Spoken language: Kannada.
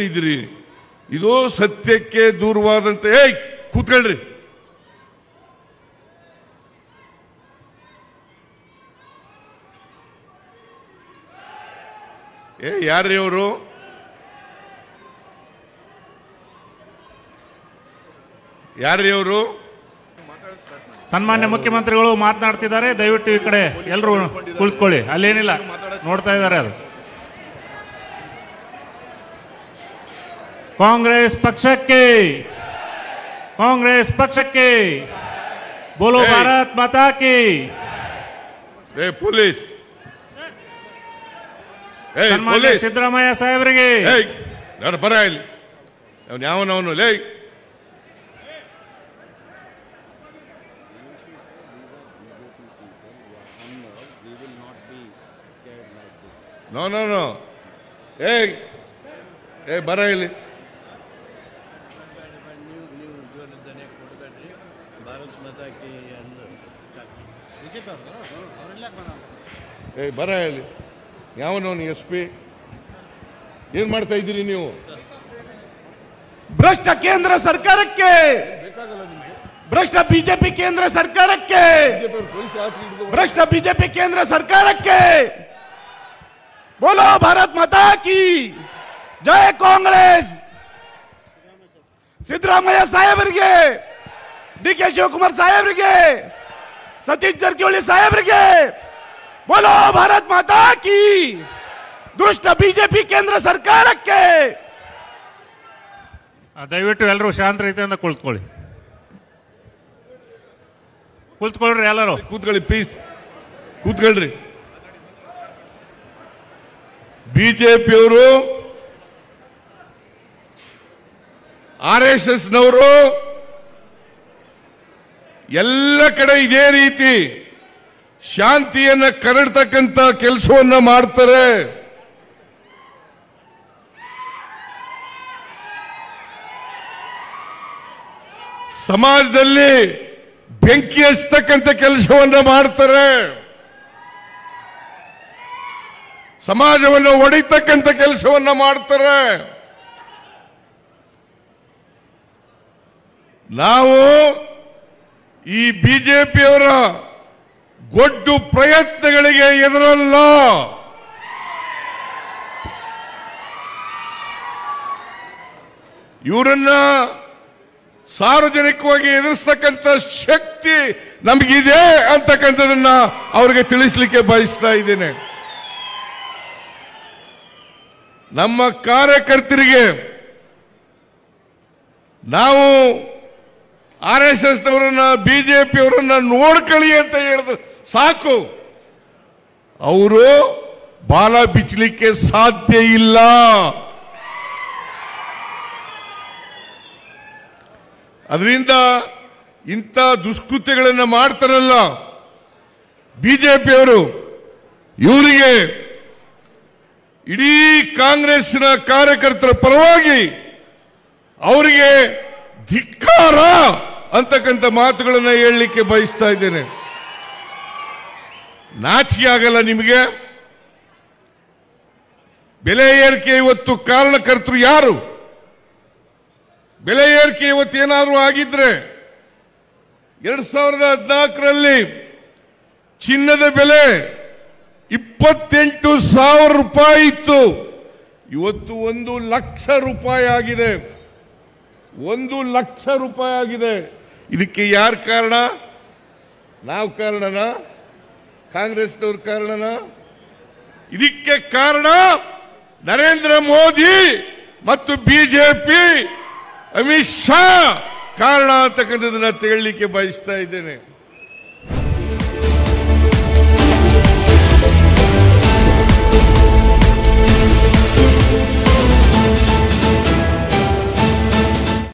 ಹೇಳ್ತಿದ್ದೀರಿ? ಇದು ಸತ್ಯಕ್ಕೆ ದೂರವಾದಂತ. ಕೂತ್ಕೊಳ್ರಿ. ಯಾರ್ರೀ ಅವರು? ಯಾರ್ರೀ ಅವರು? ಸನ್ಮಾನ್ಯ ಮುಖ್ಯಮಂತ್ರಿಗಳು ಮಾತನಾಡ್ತಿದ್ದಾರೆ. ದಯವಿಟ್ಟು ಈ ಕಡೆ ಎಲ್ಲರೂ ಕುಳಿತುಕೊಳ್ಳಿ. ಅಲ್ಲೇನಿಲ್ಲ, ನೋಡ್ತಾ ಇದ್ದಾರೆ. ಅದು ಕಾಂಗ್ರೆಸ್ ಪಕ್ಷಕ್ಕೆ, ಕಾಂಗ್ರೆಸ್ ಪಕ್ಷಕ್ಕೆ ಬೋಲೋ ಭಾರತ್ ಮಾತಾ ಕಿ. ಪೊಲೀಸ್ ಸನ್ಮಾನ್ಯ ಸಿದ್ದರಾಮಯ್ಯ ಸಾಹೇಬರಿಗೆ ಬರ ಇಲ್ಲಿ. ಯಾವನವನು ಲೇ? No no no. ಬರ ಇಲ್ಲಿ. ಬರ ಇಲ್ಲಿ. ಯಾವನವನು SP? ಏನ್ ಮಾಡ್ತಾ ಇದ್ದೀರಿ ನೀವು? ಭ್ರಷ್ಟ ಕೇಂದ್ರ ಸರ್ಕಾರಕ್ಕೆ, ಭ್ರಷ್ಟ ಬಿಜೆಪಿ ಕೇಂದ್ರ ಸರ್ಕಾರಕ್ಕೆ, ಭ್ರಷ್ಟ ಬಿಜೆಪಿ ಕೇಂದ್ರ ಸರ್ಕಾರಕ್ಕೆ ಬೋಲೋ ಭಾರತ್ ಮಾತಾ ಕಿ ಜೈ. ಕಾಂಗ್ರೆಸ್ ಸಿದ್ದರಾಮಯ್ಯ ಸಾಹೇಬರಿಗೆ, DK ಶಿವಕುಮಾರ್ ಸಾಹೇಬರಿಗೆ, ಸತೀಶ್ ಜಾರಕಿಹೊಳಿ ಸಾಹೇಬರಿಗೆ ಬೋಲೋ ಭಾರತ್ ಮಾತಾ ಕಿ. ದುಷ್ಟ ಬಿಜೆಪಿ ಕೇಂದ್ರ ಸರ್ಕಾರಕ್ಕೆ. ದಯವಿಟ್ಟು ಎಲ್ಲರೂ ಶಾಂತ ರೀತಿಯಿಂದ ಕುಳಿತುಕೊಳ್ಳಿ. ಕುಳಿತುಕೊಳ್ಳ್ರಿ, ಎಲ್ಲರೂ ಕೂತ್ಕೊಳ್ಳಿ ಪ್ಲೀಸ್. ಕೂತ್ಕೊಳ್ರಿ. ಬಿಜೆಪಿಯವರು, RSSನವರು ಎಲ್ಲ ಕಡೆ ಇದೇ ರೀತಿ ಶಾಂತಿಯನ್ನ ಕರಡ್ತಕ್ಕಂತ ಕೆಲಸವನ್ನ ಮಾಡ್ತಾರೆ. ಸಮಾಜದಲ್ಲಿ ಬೆಂಕಿ ಹಚ್ಚತಕ್ಕಂತ ಕೆಲಸವನ್ನ ಮಾಡ್ತಾರೆ. ಸಮಾಜವನ್ನು ಒಡೆಯತಕ್ಕಂತ ಕೆಲಸವನ್ನ ಮಾಡ್ತಾರೆ. ನಾವು ಈ ಬಿಜೆಪಿಯವರ ಗೊಡ್ಡು ಪ್ರಯತ್ನಗಳಿಗೆ ಎದುರಲ್ಲ. ಇವರನ್ನ ಸಾರ್ವಜನಿಕವಾಗಿ ಎದುರಿಸ್ತಕ್ಕಂಥ ಶಕ್ತಿ ನಮಗಿದೆ ಅಂತಕ್ಕಂಥದನ್ನ ಅವರಿಗೆ ತಿಳಿಸ್ಲಿಕ್ಕೆ ಬಯಸ್ತಾ ಇದ್ದೇನೆ. ನಮ್ಮ ಕಾರ್ಯಕರ್ತರಿಗೆ ನಾವು RSSನವರನ್ನ, ಬಿಜೆಪಿಯವರನ್ನ ನೋಡ್ಕೊಳ್ಳಿ ಅಂತ ಹೇಳಿದ್ರು ಸಾಕು. ಅವರು ಬಾಲ ಬಿಚ್ಚಲಿಕ್ಕೆ ಸಾಧ್ಯ ಇಲ್ಲ. ಅದರಿಂದ ಇಂಥ ದುಷ್ಕೃತ್ಯಗಳನ್ನು ಮಾಡ್ತಾರಲ್ಲ ಬಿಜೆಪಿಯವರು, ಇವರಿಗೆ ಇಡೀ ಕಾಂಗ್ರೆಸ್ನ ಕಾರ್ಯಕರ್ತರ ಪರವಾಗಿ ಅವರಿಗೆ ಧಿಕ್ಕಾರ ಅಂತಕ್ಕಂಥ ಮಾತುಗಳನ್ನು ಹೇಳಲಿಕ್ಕೆ ಬಯಸ್ತಾ ಇದ್ದೇನೆ. ನಾಚಿಕೆ ಆಗಲ್ಲ ನಿಮಗೆ? ಬೆಲೆ ಏರಿಕೆ ಇವತ್ತು ಕಾರಣಕರ್ತರು ಯಾರು? ಬೆಲೆ ಏರಿಕೆ ಇವತ್ತು ಏನಾದರೂ ಆಗಿದ್ರೆ 2014ರಲ್ಲಿ ಚಿನ್ನದ ಬೆಲೆ 28,000 ರೂಪಾಯಿ ಇತ್ತು. ಇವತ್ತು 1,00,000 ರೂಪಾಯಿ ಆಗಿದೆ. 1,00,000 ರೂಪಾಯಿ ಆಗಿದೆ. ಇದಕ್ಕೆ ಯಾರು ಕಾರಣ? ನಾವು ಕಾರಣನಾ? ಕಾಂಗ್ರೆಸ್ನವ್ರ ಕಾರಣನಾ? ಇದಕ್ಕೆ ಕಾರಣ ನರೇಂದ್ರ ಮೋದಿ ಮತ್ತು ಬಿಜೆಪಿ, ಅಮಿತ್ ಶಾ ಕಾರಣ ಅಂತಕ್ಕಂಥದ್ದನ್ನ ಹೇಳಲಿಕ್ಕೆ ಬಯಸ್ತಾ ಇದ್ದೇನೆ.